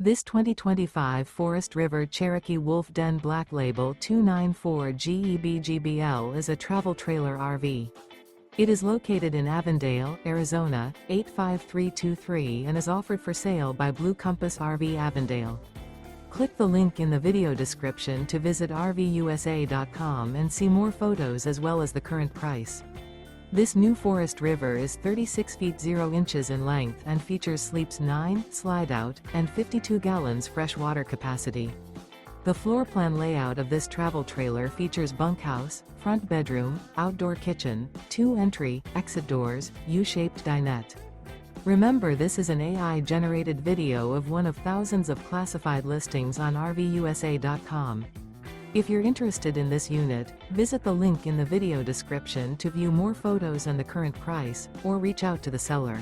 This 2025 Forest River Cherokee Wolf Den Black Label 294 GEBGBL is a travel trailer RV. It is located in Avondale, Arizona, 85323 and is offered for sale by Blue Compass RV Avondale. Click the link in the video description to visit RVUSA.com and see more photos as well as the current price. This new Forest River is 36 feet 0 inches in length and features sleeps 9, Slideout, and 52 gallons fresh water capacity. The floor plan layout of this travel trailer features bunkhouse, front bedroom, outdoor kitchen, 2 entry, exit doors, U-shaped dinette. Remember, this is an AI-generated video of one of thousands of classified listings on RVUSA.com. If you're interested in this unit, visit the link in the video description to view more photos and the current price, or reach out to the seller.